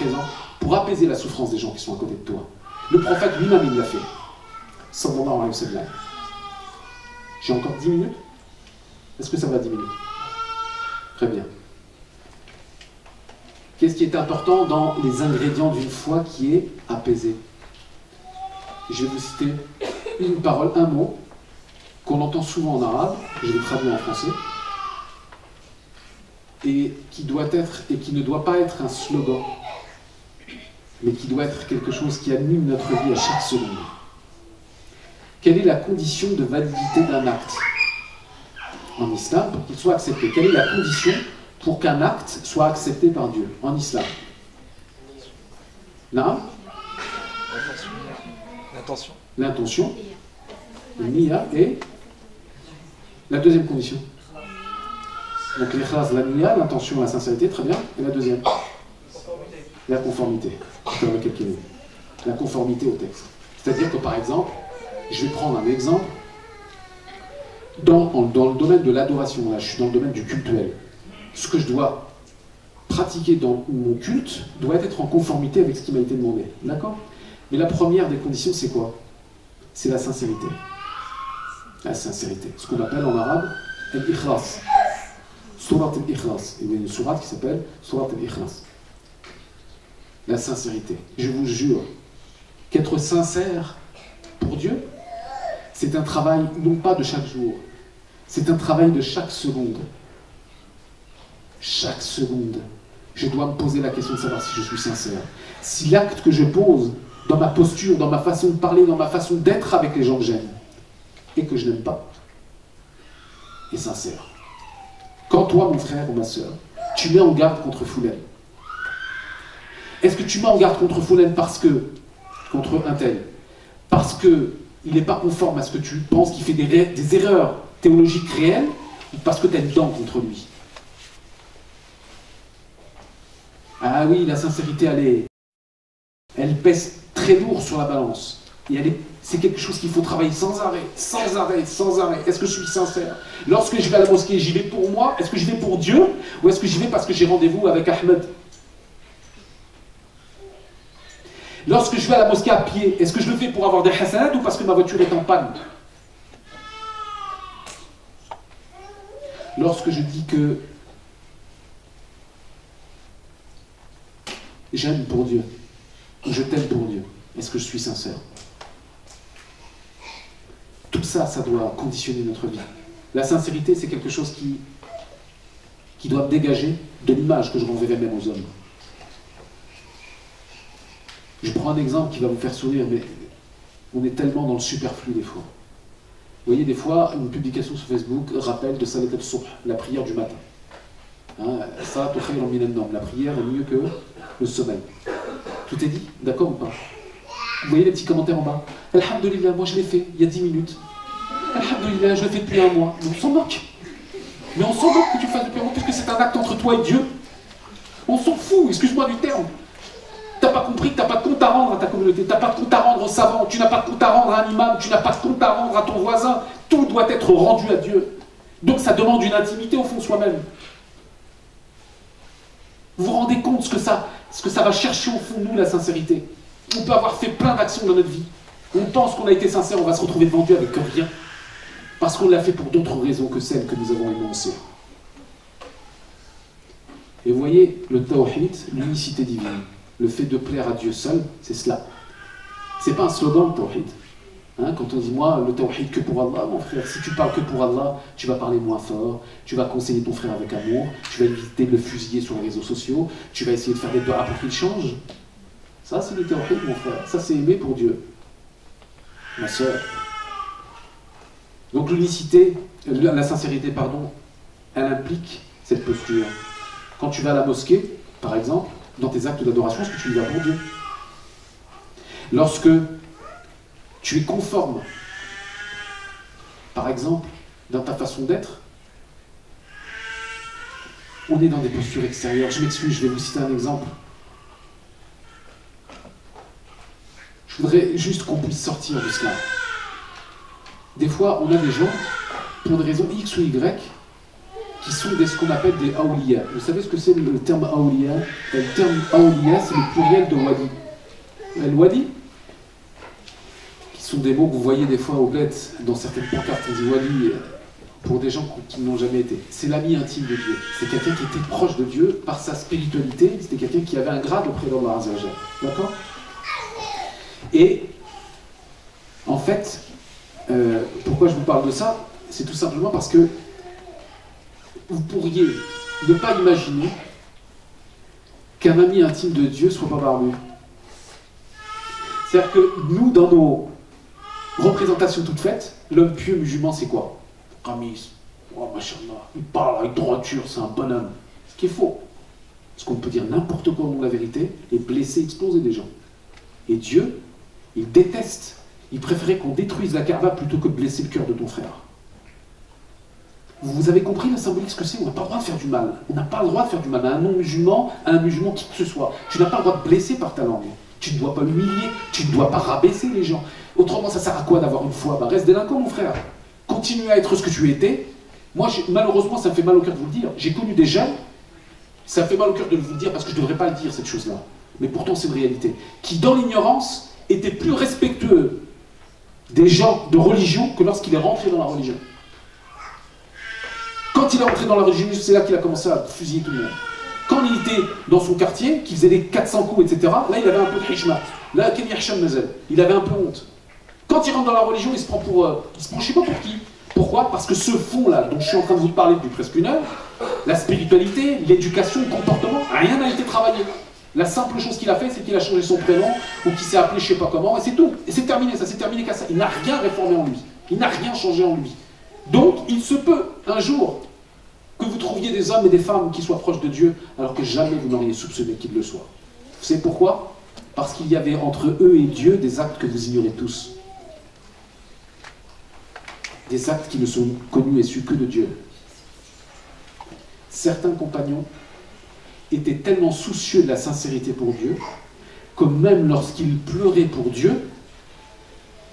présent pour apaiser la souffrance des gens qui sont à côté de toi. Le prophète lui-même, il l'a fait. Sallallahu alayhi wa sallam. J'ai encore 10 minutes? Est-ce que ça va 10 minutes? Très bien. Qu'est-ce qui est important dans les ingrédients d'une foi qui est apaisée? Je vais vous citer une parole, un mot, qu'on entend souvent en arabe, je vais le traduire en français, et qui doit être, et qui ne doit pas être un slogan, mais qui doit être quelque chose qui anime notre vie à chaque seconde. Quelle est la condition de validité d'un acte en islam pour qu'il soit accepté? Quelle est la condition pour qu'un acte soit accepté par Dieu en islam? Là, l'intention. L'intention, le niya, et la deuxième condition. Donc l'ikhlas, la niya, l'intention, la sincérité, très bien. Et la deuxième? La conformité. La conformité au texte. C'est-à-dire que par exemple, je vais prendre un exemple, dans le domaine de l'adoration, là je suis dans le domaine du cultuel. Ce que je dois pratiquer dans mon culte doit être en conformité avec ce qui m'a été demandé. D'accord? Mais la première des conditions, c'est quoi? C'est la sincérité. La sincérité. Ce qu'on appelle en arabe al-ikhlas. Surat al-ikhlas. Il y a une sourate qui s'appelle Surat al-ikhlas. La sincérité. Je vous jure qu'être sincère pour Dieu, c'est un travail non pas de chaque jour, c'est un travail de chaque seconde. Chaque seconde, je dois me poser la question de savoir si je suis sincère. Si l'acte que je pose, dans ma posture, dans ma façon de parler, dans ma façon d'être avec les gens que j'aime, et que je n'aime pas, est sincère. Quand toi, mon frère ou ma soeur, tu mets en garde contre Foulaine, est-ce que tu mets en garde contre Foulaine parce que, contre un tel, parce que il n'est pas conforme à ce que tu penses, qu'il fait des erreurs théologiques réelles, ou parce que tu as une dent contre lui? Ah oui, la sincérité, elle pèse très lourd sur la balance. Et c'est quelque chose qu'il faut travailler sans arrêt, sans arrêt, sans arrêt. Est-ce que je suis sincère? Lorsque je vais à la mosquée, j'y vais pour moi? Est-ce que j'y vais pour Dieu? Ou est-ce que j'y vais parce que j'ai rendez-vous avec Ahmed? Lorsque je vais à la mosquée à pied, est-ce que je le fais pour avoir des hasanat ou parce que ma voiture est en panne? Lorsque je dis que j'aime pour Dieu, ou je t'aime pour Dieu, est-ce que je suis sincère? Tout ça, ça doit conditionner notre vie. La sincérité, c'est quelque chose qui doit dégager de l'image que je renverrai même aux hommes. Je prends un exemple qui va vous faire sourire, mais on est tellement dans le superflu des fois. Vous voyez, des fois, une publication sur Facebook rappelle de Salat al-Subh, la prière du matin. Salat khayrun min an-nawm, la prière est mieux que le sommeil. Tout est dit, d'accord ou pas? Vous voyez les petits commentaires en bas? Alhamdulillah, moi je l'ai fait il y a 10 minutes. Alhamdulillah, je l'ai fait depuis un mois. Mais on s'en moque. Mais on s'en moque que tu fasses depuis un mois, puisque c'est un acte entre toi et Dieu. On s'en fout, excuse-moi du terme. T'as pas compris que t'as pas de compte à rendre à ta communauté, t'as pas de compte à rendre aux savants, tu n'as pas de compte à rendre à un imam, tu n'as pas de compte à rendre à ton voisin. Tout doit être rendu à Dieu. Donc ça demande une intimité au fond de soi-même. Vous vous rendez compte ce que ça va chercher au fond de nous, la sincérité? On peut avoir fait plein d'actions dans notre vie. On pense qu'on a été sincère, on va se retrouver devant Dieu avec rien. Parce qu'on l'a fait pour d'autres raisons que celles que nous avons énoncées. Et vous voyez, le tawhid, l'unicité divine, le fait de plaire à Dieu seul, c'est cela. C'est pas un slogan, le tawhid. Quand on dit, moi, le tawhid que pour Allah, mon frère, si tu parles que pour Allah, tu vas parler moins fort, tu vas conseiller ton frère avec amour, tu vas éviter de le fusiller sur les réseaux sociaux, tu vas essayer de faire des doigts pour qu'il change. Ça, c'est le tawhid, mon frère. Ça, c'est aimer pour Dieu. Ma soeur. Donc l'unicité, la sincérité, pardon, elle implique cette posture. Quand tu vas à la mosquée, par exemple, dans tes actes d'adoration, est-ce que tu y vas pour Dieu? Lorsque tu es conforme, par exemple, dans ta façon d'être, on est dans des postures extérieures. Je m'excuse, je vais vous citer un exemple. Je voudrais juste qu'on puisse sortir de cela. Des fois, on a des gens, pour des raisons X ou Y, qui sont ce qu'on appelle des aouliya. Vous savez ce que c'est le terme aouliya? Le terme aouliya, c'est le pluriel de wadi. El wadi, qui sont des mots que vous voyez des fois au bled, dans certaines pancartes, on dit wadi pour des gens qui n'ont jamais été. C'est l'ami intime de Dieu. C'est quelqu'un qui était proche de Dieu par sa spiritualité. C'était quelqu'un qui avait un grade auprès d'Allah Azza wa Jalla. D'accord? Et en fait, pourquoi je vous parle de ça? C'est tout simplement parce que vous pourriez ne pas imaginer qu'un ami intime de Dieu soit pas barbu. C'est-à-dire que nous, dans nos représentations toutes faites, l'homme pieux musulman, c'est quoi? Qamis, oh machallah, il parle avec droiture, c'est un bonhomme. Ce qui est faux. Parce qu'on peut dire n'importe quoi au nom de la vérité et blesser, exploser des gens. Et Dieu, il déteste, il préférait qu'on détruise la Kaaba plutôt que de blesser le cœur de ton frère. Vous avez compris la symbolique, ce que c'est? On n'a pas le droit de faire du mal. On n'a pas le droit de faire du mal à un non-musulman, à un musulman qui que ce soit. Tu n'as pas le droit de blesser par ta langue. Tu ne dois pas l'humilier, tu ne dois pas rabaisser les gens. Autrement, ça sert à quoi d'avoir une foi? Ben, reste délinquant, mon frère. Continue à être ce que tu étais. Moi, malheureusement, ça me fait mal au cœur de vous le dire. J'ai connu des jeunes, ça me fait mal au cœur de vous le dire parce que je ne devrais pas le dire, cette chose-là. Mais pourtant, c'est une réalité. Qui, dans l'ignorance, étaient plus respectueux des gens de religion que lorsqu'il est rentré dans la religion. Quand il est rentré dans la religion, c'est là qu'il a commencé à fusiller tout le monde. Quand il était dans son quartier, qu'il faisait les 400 coups, etc., là, il avait un peu de hishma. Là, Kenny Hacham Mazel, il avait un peu honte. Quand il rentre dans la religion, il se prend pour... il se prend je sais pas pour qui. Pourquoi? Parce que ce fond-là, dont je suis en train de vous parler depuis presque une heure, la spiritualité, l'éducation, le comportement, rien n'a été travaillé. La simple chose qu'il a fait, c'est qu'il a changé son prénom, ou qu'il s'est appelé je sais pas comment, et c'est tout. Et c'est terminé, ça s'est terminé qu'à ça. Il n'a rien réformé en lui. Il n'a rien changé en lui. Donc, il se peut, un jour, que vous trouviez des hommes et des femmes qui soient proches de Dieu, alors que jamais vous n'auriez soupçonné qu'ils le soient. Vous savez pourquoi? Parce qu'il y avait entre eux et Dieu des actes que vous ignorez tous. Des actes qui ne sont connus et sus que de Dieu. Certains compagnons étaient tellement soucieux de la sincérité pour Dieu, que même lorsqu'ils pleuraient pour Dieu,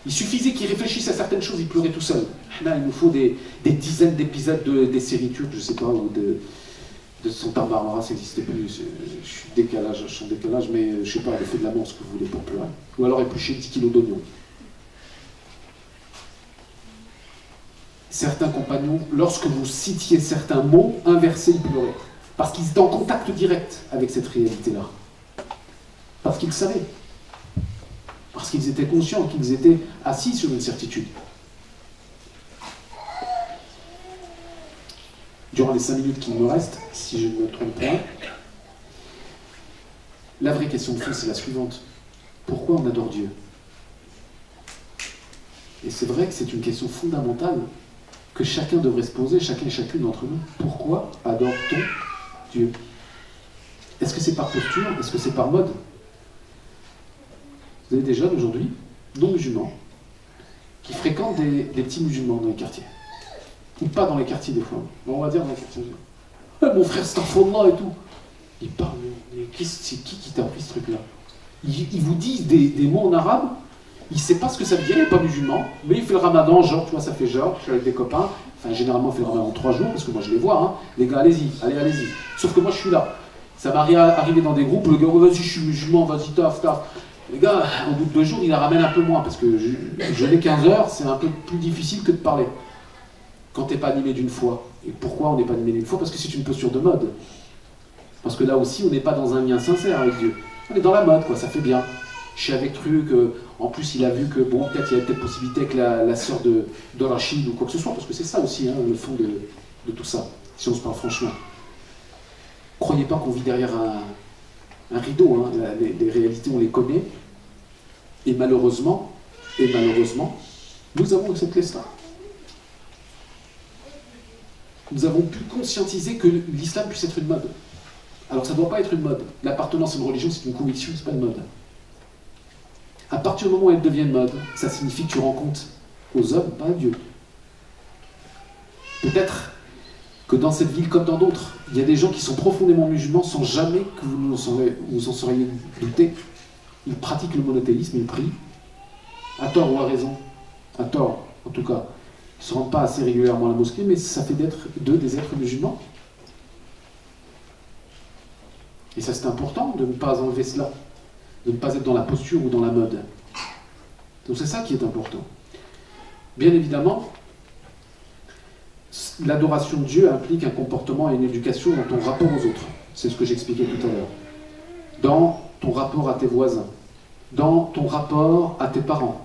il suffisait qu'ils réfléchissent à certaines choses, ils pleuraient tout seuls. Là, il nous faut des dizaines d'épisodes des séries turques, je ne sais pas, ou de Santa Barbara, ça n'existait plus. Je suis en décalage, mais je ne sais pas, le fait de l'amour, ce que vous voulez pour pleurer. Ou alors éplucher 10 kilos d'oignons. Certains compagnons, lorsque vous citiez certains mots, inversés, ils pleuraient. Parce qu'ils étaient en contact direct avec cette réalité-là. Parce qu'ils savaient. Parce qu'ils étaient conscients qu'ils étaient assis sur une certitude. Durant les 5 minutes qu'il me reste, si je ne me trompe pas, la vraie question de fond, c'est la suivante. Pourquoi on adore Dieu? Et c'est vrai que c'est une question fondamentale que chacun devrait se poser, chacun et chacune d'entre nous. Pourquoi adore-t-on Dieu? Est-ce que c'est par posture? Est-ce que c'est par mode? Vous avez des jeunes aujourd'hui, non musulmans, qui fréquentent des petits musulmans dans les quartiers. Ou pas dans les quartiers des fois. Mais on va dire dans les quartiers. Ouais, mon frère, c'est un fondement et tout. Ils parlent, mais c'est qui t'a appris ce truc-là? Ils vous disent des mots en arabe, il ne sait pas ce que ça veut dire, il n'est pas musulman, mais il fait le ramadan, genre, tu vois, ça fait genre, je suis avec des copains, enfin, généralement, il fait le ramadan 3 jours, parce que moi, je les vois, hein. Les gars, allez-y, allez-y. Sauf que moi, je suis là. Ça m'est arrivé dans des groupes, le gars, oh, vas-y, je suis musulman, vas-y, taf. Les gars, au bout de 2 jours, il la ramène un peu moins, parce que jeûner 15 heures, c'est un peu plus difficile que de parler. Quand tu n'es pas animé d'une foi. Et pourquoi on n'est pas animé d'une foi? Parce que c'est une posture de mode. Parce que là aussi, on n'est pas dans un lien sincère avec Dieu. On est dans la mode, quoi, ça fait bien. Je suis avec truc, en plus il a vu que, bon, peut-être il y a peut-être possibilité avec la sœur de Rachid ou quoi que ce soit, parce que c'est ça aussi, hein, le fond de tout ça, si on se parle franchement. Croyez pas qu'on vit derrière un rideau, hein. Les réalités, on les connaît, et malheureusement, nous avons cette laisse-là. Nous avons pu conscientiser que l'islam puisse être une mode. Alors ça ne doit pas être une mode. L'appartenance à une religion, c'est une conviction, c'est pas une mode. À partir du moment où elle devient une mode, ça signifie que tu rends compte aux hommes, pas à Dieu. Peut-être que dans cette ville comme dans d'autres, il y a des gens qui sont profondément musulmans sans jamais que vous en seriez douté. Ils pratiquent le monothéisme, ils prient, à tort ou à raison, à tort en tout cas. Ils ne se rendent pas assez régulièrement à la mosquée, mais ça fait d'eux des êtres musulmans. Et ça, c'est important de ne pas enlever cela, de ne pas être dans la posture ou dans la mode. Donc c'est ça qui est important. Bien évidemment, l'adoration de Dieu implique un comportement et une éducation dans ton rapport aux autres. C'est ce que j'expliquais tout à l'heure. Dans ton rapport à tes voisins, dans ton rapport à tes parents.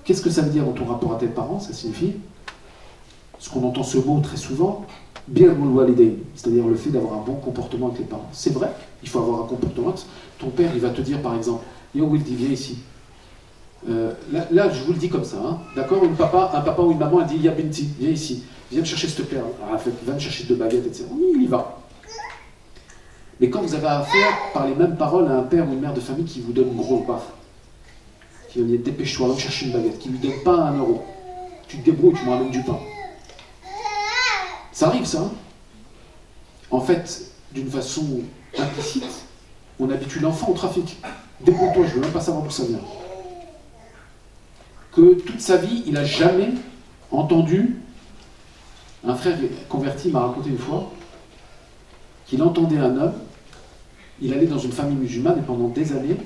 Qu'est-ce que ça veut dire dans ton rapport à tes parents? Ça signifie, ce qu'on entend ce mot très souvent, birrul walidayn, c'est-à-dire le fait d'avoir un bon comportement avec les parents. C'est vrai, il faut avoir un comportement. Ton père, il va te dire par exemple, Yo Wildy, viens ici. Là, je vous le dis comme ça, hein, d'accord? Un papa ou une maman, elle dit, Ya Binti, viens ici, viens me chercher cette perle. Va me chercher 2 baguettes, etc. Oui, il y va. Mais quand vous avez affaire, par les mêmes paroles, à un père ou une mère de famille qui vous donne une grosse baffe, qui va dire dépêche-toi, va me chercher une baguette, qui ne lui donne pas 1 euro, tu te débrouilles, tu me ramènes du pain. Ça arrive, ça, hein? En fait, d'une façon implicite, on habitue l'enfant au trafic. Débrouille-toi, je ne veux même pas savoir d'où ça vient. Que toute sa vie, il n'a jamais entendu. Un frère converti m'a raconté une fois qu'il entendait un homme, il allait dans une famille musulmane et pendant des années,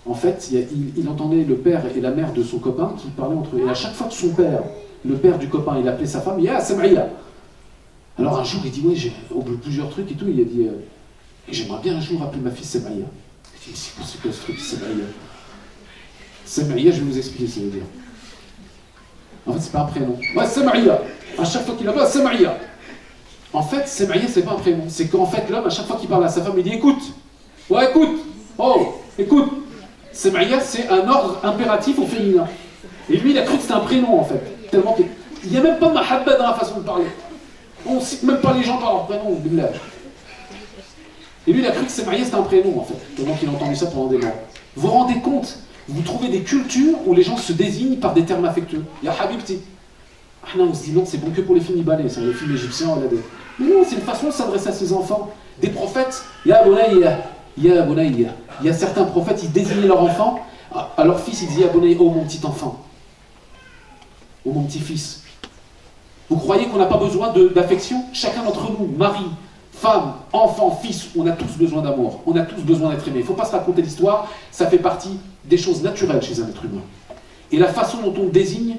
en fait, il entendait le père et la mère de son copain qui parlaient entre eux. Et à chaque fois que son père, le père du copain, il appelait sa femme, il dit « Ah, Sam'ia !» Alors un jour, il dit « Oui, au bout de plusieurs trucs et tout, il a dit j'aimerais bien un jour appeler ma fille Sam'ia. » Il dit « C'est quoi ce truc, Sam'ia ?» Sam'ia, je vais vous expliquer ce que ça veut dire. En fait, c'est pas un prénom. Ouais, Sam'ia. À chaque fois qu'il appelle, Sam'ia. En fait, Sam'ia, c'est pas un prénom. C'est qu'en fait, l'homme, à chaque fois qu'il parle à sa femme, il dit écoute. Ouais, écoute. Oh, écoute. Sam'ia, c'est un ordre impératif au féminin. Et lui, il a cru que c'était un prénom, en fait. Tellement qu'il n'y a même pas de mahabba dans la façon de parler. On ne cite même pas les gens par leur prénom, billah. Et lui, il a cru que Sam'ia, c'était un prénom, en fait. Tellement qu'il a entendu ça pendant des mois. Vous vous rendez compte? Vous trouvez des cultures où les gens se désignent par des termes affectueux. Ya Habibti. Ah non, on se dit non, c'est bon que pour les films libanais, c'est les films égyptiens, on l'a dit. Mais non, c'est une façon de s'adresser à ses enfants. Des prophètes, Ya Bonaïya, Ya Bonaïya. Il y a certains prophètes, ils désignaient leur enfant, à leur fils, ils disaient Ya Bonaïya, oh mon petit enfant. Oh mon petit fils. Vous croyez qu'on n'a pas besoin d'affection? Chacun d'entre nous, mari, femme, enfant, fils, on a tous besoin d'amour, on a tous besoin d'être aimé. Il ne faut pas se raconter l'histoire, ça fait partie des choses naturelles chez un être humain. Et la façon dont on désigne,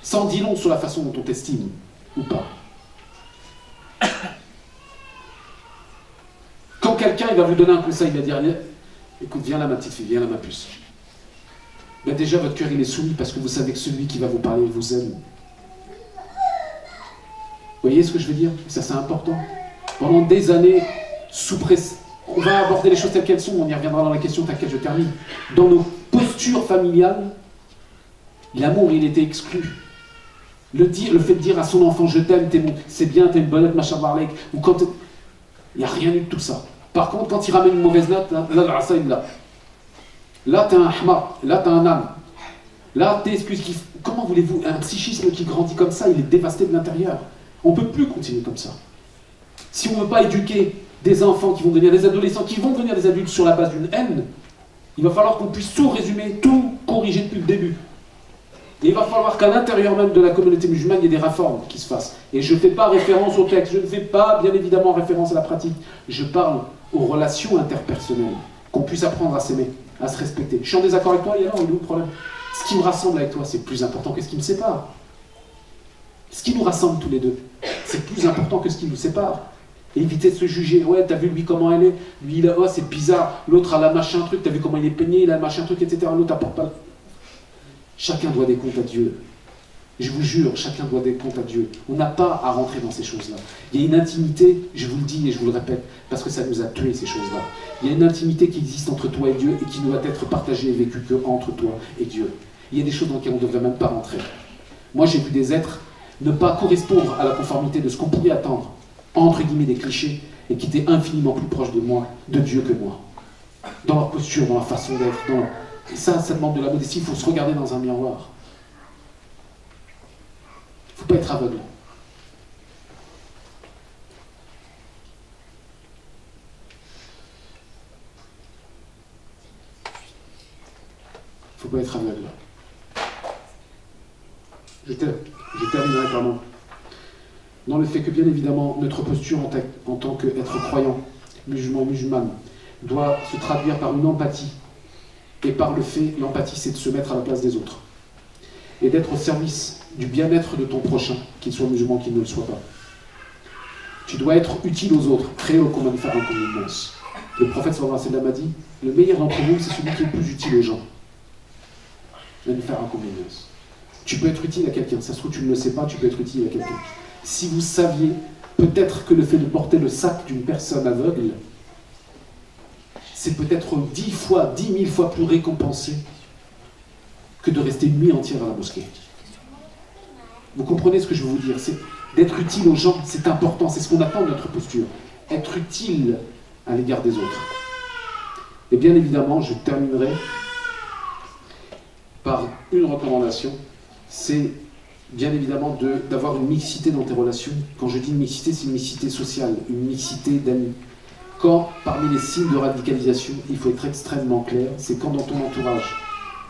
ça en dit long sur la façon dont on t'estime, ou pas. Quand quelqu'un il va vous donner un conseil, il va dire écoute, viens là ma petite fille, viens là ma puce. Ben déjà votre cœur il est soumis parce que vous savez que celui qui va vous parler il vous aime. Vous voyez ce que je veux dire? Ça c'est important. Pendant des années, sous pression, on va aborder les choses telles qu'elles sont, on y reviendra dans la question, t'inquiète, je termine. Dans nos postures familiales, l'amour il était exclu. Le fait de dire à son enfant je t'aime, c'est bien, t'es une bonne machin barlek, ou quand il n'y a rien eu de tout ça. Par contre, quand il ramène une mauvaise note, là t'es un hma, là t'es un âme. Là t'es comment voulez-vous, un psychisme qui grandit comme ça, il est dévasté de l'intérieur. On ne peut plus continuer comme ça. Si on ne veut pas éduquer des enfants qui vont devenir des adolescents, qui vont devenir des adultes sur la base d'une haine, il va falloir qu'on puisse tout résumer, tout corriger depuis le début. Et il va falloir qu'à l'intérieur même de la communauté musulmane, il y ait des réformes qui se fassent. Et je ne fais pas référence au texte, je ne fais pas bien évidemment référence à la pratique. Je parle aux relations interpersonnelles, qu'on puisse apprendre à s'aimer, à se respecter. Je suis en désaccord avec toi, il y a non, il est où le problème? Ce qui me rassemble avec toi, c'est plus important que ce qui me sépare. Ce qui nous rassemble tous les deux, c'est plus important que ce qui nous sépare. Et éviter de se juger. Ouais, t'as vu lui comment elle est? Lui, il a, oh, c'est bizarre. L'autre a la machin truc, t'as vu comment il est peigné, il a le machin truc, etc. L'autre apporte pas. Chacun doit des comptes à Dieu. Je vous jure, chacun doit des comptes à Dieu. On n'a pas à rentrer dans ces choses-là. Il y a une intimité, je vous le dis et je vous le répète, parce que ça nous a tué ces choses-là. Il y a une intimité qui existe entre toi et Dieu et qui ne doit être partagée et vécue que entre toi et Dieu. Il y a des choses dans lesquelles on ne devrait même pas rentrer. Moi, j'ai vu des êtres ne pas correspondre à la conformité de ce qu'on pouvait attendre, entre guillemets des clichés, et qui étaient infiniment plus proches de moi, de Dieu que moi. Dans leur posture, dans leur façon d'être, Et ça demande de la modestie, il faut se regarder dans un miroir. Il ne faut pas être aveugle. Il ne faut pas être aveugle. Je terminerai, pardon. Dans le fait que, bien évidemment, notre posture en tant qu'être croyant, musulman, musulmane, doit se traduire par une empathie. Et par le fait, l'empathie, c'est de se mettre à la place des autres. Et d'être au service du bien-être de ton prochain, qu'il soit musulman, qu'il ne le soit pas. Tu dois être utile aux autres. Créer au commun de faire un convenance. Le prophète sallallahu alayhi wa sallam a dit, le meilleur d'entre vous, c'est celui qui est le plus utile aux gens. De faire un convenance. Tu peux être utile à quelqu'un. Ça se trouve, tu ne le sais pas, tu peux être utile à quelqu'un. Si vous saviez, peut-être que le fait de porter le sac d'une personne aveugle, c'est peut-être 10 000 fois plus récompensé que de rester une nuit entière à la mosquée. Vous comprenez ce que je veux vous dire? C'est d'être utile aux gens, c'est important, c'est ce qu'on attend de notre posture. Être utile à l'égard des autres. Et bien évidemment, je terminerai par une recommandation, c'est bien évidemment d'avoir une mixité dans tes relations. Quand je dis une mixité, c'est une mixité sociale, une mixité d'amis. Quand, parmi les signes de radicalisation, il faut être extrêmement clair, c'est quand dans ton entourage,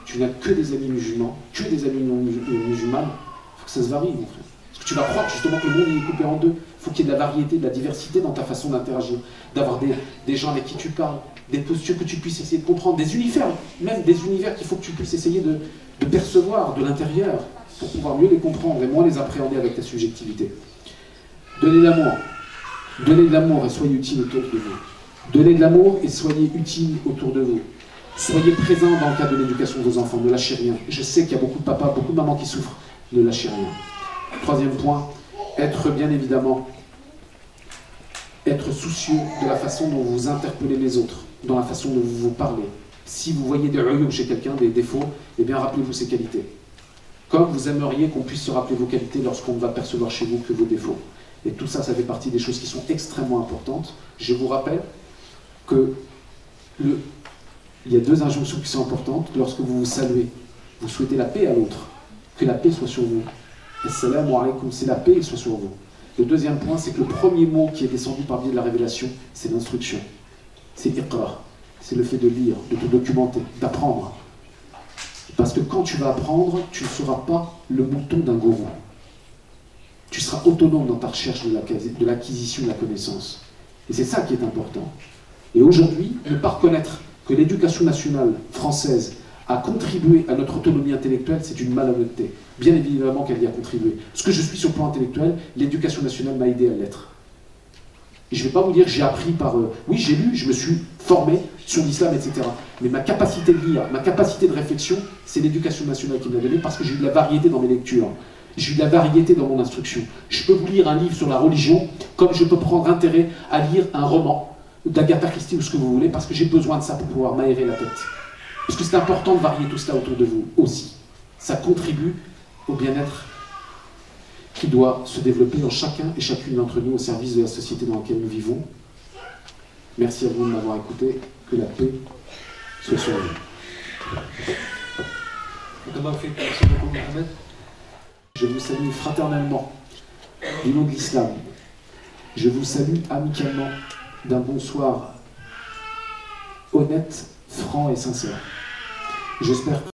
tu n'as que des amis musulmans, que des amis non musulmans, il faut que ça se varie, mon frère. Parce que tu vas croire justement que le monde est coupé en deux. Il faut qu'il y ait de la variété, de la diversité dans ta façon d'interagir, d'avoir des gens avec qui tu parles, des postures que tu puisses essayer de comprendre, des univers, même des univers qu'il faut que tu puisses essayer de percevoir de l'intérieur pour pouvoir mieux les comprendre et moins les appréhender avec ta subjectivité. Donnez l'amour. Donnez de l'amour et soyez utile autour de vous. Donnez de l'amour et soyez utile autour de vous. Soyez présents dans le cadre de l'éducation de vos enfants, ne lâchez rien. Je sais qu'il y a beaucoup de papas, beaucoup de mamans qui souffrent, ne lâchez rien. Troisième point, être bien évidemment, être soucieux de la façon dont vous interpellez les autres, dans la façon dont vous vous parlez. Si vous voyez des uyub chez quelqu'un, des défauts, eh bien rappelez-vous ses qualités. Comme vous aimeriez qu'on puisse se rappeler vos qualités lorsqu'on ne va percevoir chez vous que vos défauts. Et tout ça, ça fait partie des choses qui sont extrêmement importantes. Je vous rappelle que il y a deux injonctions qui sont importantes. Lorsque vous vous saluez, vous souhaitez la paix à l'autre. Que la paix soit sur vous. Assalamu alaikum, c'est la paix soit sur vous. Le deuxième point, c'est que le premier mot qui est descendu par le biais de la révélation, c'est l'instruction. C'est iqra. C'est le fait de lire, de te documenter, d'apprendre. Parce que quand tu vas apprendre, tu ne seras pas le mouton d'un gourou. Tu seras autonome dans ta recherche de l'acquisition de la connaissance. Et c'est ça qui est important. Et aujourd'hui, ne pas reconnaître que l'éducation nationale française a contribué à notre autonomie intellectuelle, c'est une malhonnêteté. Bien évidemment qu'elle y a contribué. Ce que je suis sur le plan intellectuel, l'éducation nationale m'a aidé à l'être. Et je ne vais pas vous dire que j'ai appris par... oui, j'ai lu, je me suis formé sur l'islam, etc. Mais ma capacité de lire, ma capacité de réflexion, c'est l'éducation nationale qui me l'a donné parce que j'ai eu de la variété dans mes lectures. J'ai eu de la variété dans mon instruction. Je peux vous lire un livre sur la religion, comme je peux prendre intérêt à lire un roman d'Agatha Christie ou ce que vous voulez, parce que j'ai besoin de ça pour pouvoir m'aérer la tête. Parce que c'est important de varier tout cela autour de vous aussi. Ça contribue au bien-être qui doit se développer en chacun et chacune d'entre nous au service de la société dans laquelle nous vivons. Merci à vous de m'avoir écouté. Que la paix soit sur vous. Merci beaucoup, Mohamed. Je vous salue fraternellement du nom de l'islam. Je vous salue amicalement d'un bonsoir honnête, franc et sincère. J'espère